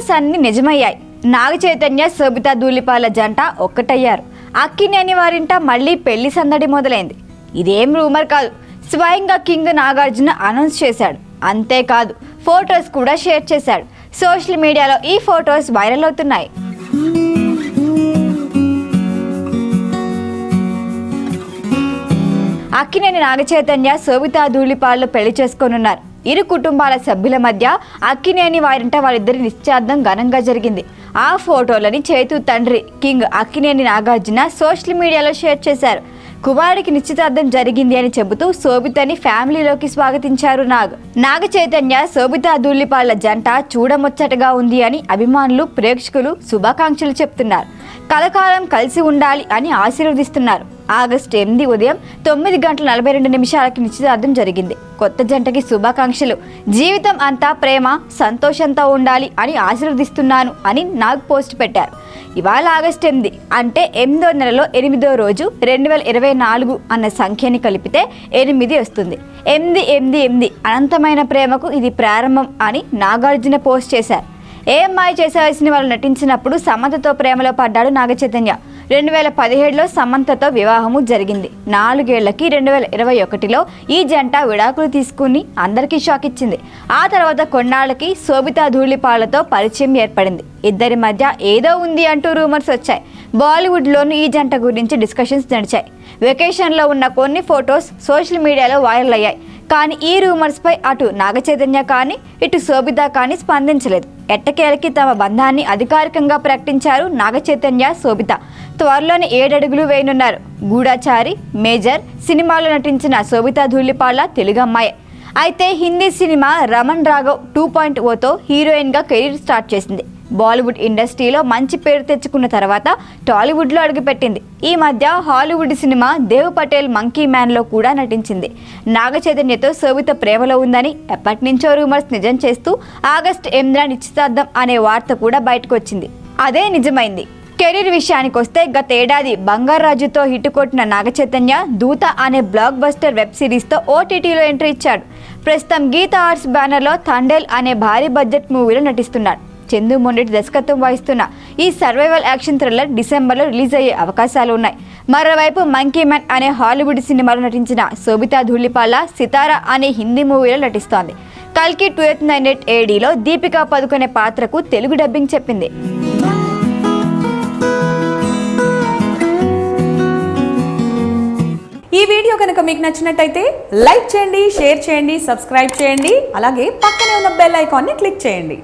Rumours అన్ని నిజమయ్యాయి. నాగ చైతన్య శోభితా ధూళిపాల జంట ఒక్కటయ్యారు. అక్కినేని వారింట మళ్ళీ పెళ్లి సందడి మొదలైంది. ఇదేం రూమర్ కాదు, స్వయంగా కింగ్ నాగార్జున అనౌన్స్ చేశాడు. అంతేకాదు ఫొటోస్ కూడా షేర్ చేశాడు. సోషల్ మీడియాలో ఈ ఫొటోస్ వైరల్ అవుతున్నాయి. అక్కినేని నాగ చైతన్య శోభితా ధూళిపాలను పెళ్లి చేసుకోనున్నారు. ఇరు కుటుంబాల సభ్యుల మధ్య అక్కినేని వారింట వాళ్ళిద్దరి నిశ్చితార్థం ఘనంగా జరిగింది. ఆ ఫోటోలని చైతు తండ్రి కింగ్ అక్కినేని నాగార్జున సోషల్ మీడియాలో షేర్ చేశారు. కుమారుడికి నిశ్చితార్థం జరిగింది అని చెబుతూ శోభితని ఫ్యామిలీలోకి స్వాగతించారు నాగ చైతన్య శోభితా ధూళిపాళ్ల జంట చూడముచ్చటగా ఉంది అని అభిమానులు ప్రేక్షకులు శుభాకాంక్షలు చెప్తున్నారు. కలకాలం కలిసి ఉండాలి అని ఆశీర్వదిస్తున్నారు. ఆగస్టు 8 ఉదయం 9:42 నిశ్చితార్థం జరిగింది. కొత్త జంటకి శుభాకాంక్షలు. జీవితం అంతా ప్రేమ సంతోషంతో ఉండాలి అని ఆశీర్వదిస్తున్నాను అని నాగ్ పోస్ట్ పెట్టారు. ఇవాళ ఆగస్టు 8 అంటే 8వ నెలలో 8వ రోజు. 2024 అన్న సంఖ్యని కలిపితే 8 వస్తుంది. 888 అనంతమైన ప్రేమకు ఇది ప్రారంభం అని నాగార్జున పోస్ట్ చేశారు. ఏఎంఐ చేసేవలసిన వాళ్ళు నటించినప్పుడు సమంతతో ప్రేమలో పడ్డాడు నాగ చైతన్య. 2017లో సమంతతో వివాహము జరిగింది. 4 ఏళ్లకి 2021లో ఈ జంట విడాకులు తీసుకుని అందరికీ షాక్ ఇచ్చింది. ఆ తర్వాత కొన్నాళ్ళకి శోభితా ధూళిపాలతో పరిచయం ఏర్పడింది. ఇద్దరి మధ్య ఏదో ఉంది అంటూ రూమర్స్ వచ్చాయి. బాలీవుడ్లోనూ ఈ జంట గురించి డిస్కషన్స్ నడిచాయి. వెకేషన్లో ఉన్న కొన్ని ఫొటోస్ సోషల్ మీడియాలో వైరల్ అయ్యాయి. కానీ ఈ రూమర్స్ పై అటు నాగ చైతన్య కానీ ఇటు శోభిత కానీ స్పందించలేదు. ఎట్టకేలకి తమ బంధాన్ని అధికారికంగా ప్రకటించారు నాగ చైతన్య శోభిత. త్వరలోనే 7 అడుగులు వేయనున్నారు. గూఢచారి, మేజర్ సినిమాలో నటించిన శోభితా ధూళిపాల తెలుగు అమ్మాయి. అయితే హిందీ సినిమా రమణ్ రాఘవ్ 2.0తో హీరోయిన్గా కెరీర్ స్టార్ట్ చేసింది. బాలీవుడ్ ఇండస్ట్రీలో మంచి పేరు తెచ్చుకున్న తర్వాత టాలీవుడ్లో అడుగుపెట్టింది. ఈ మధ్య Hollywood cinema Dev Patel monkey మ్యాన్లో కూడా నటించింది. నాగ చైతన్యతో శోభిత ప్రేమలో ఉందని ఎప్పటి నుంచో రూమర్స్ నిజం చేస్తూ ఆగస్టు 8న నిశ్చితార్థం అనే వార్త కూడా బయటకు వచ్చింది. అదే నిజమైంది. కెరీర్ విషయానికి వస్తే గత ఏడాది బంగారాజుతో హిట్ కొట్టిన నాగ చైతన్య దూత అనే బ్లాక్ బస్టర్ వెబ్ సిరీస్తో ఓటీటీలో ఎంట్రీ ఇచ్చాడు. ప్రస్తుతం గీతా ఆర్ట్స్ బ్యానర్లో థండేల్ అనే భారీ బడ్జెట్ మూవీలో నటిస్తున్నాడు. చందు మొండెటి దర్శకత్వం వహిస్తున్న ఈ సర్వైవల్ యాక్షన్ థ్రిల్లర్ డిసెంబర్లో రిలీజ్ అయ్యే అవకాశాలు ఉన్నాయి. మరోవైపు మంకీ మ్యాన్ అనే హాలీవుడ్ సినిమాలో నటించిన శోభితా ధూళిపాల సితారా అనే హిందీ మూవీలో నటిస్తోంది. కల్కి 2098 ADలో దీపికా పదుకొనే పాత్రకు తెలుగు డబ్బింగ్ చెప్పింది. ఈ వీడియో కనుక మీకు నచ్చినట్టయితే లైక్ చేయండి, షేర్ చేయండి, సబ్స్క్రైబ్ చేయండి. అలాగే పక్కనే ఉన్న బెల్ ఐకాన్ని క్లిక్ చేయండి.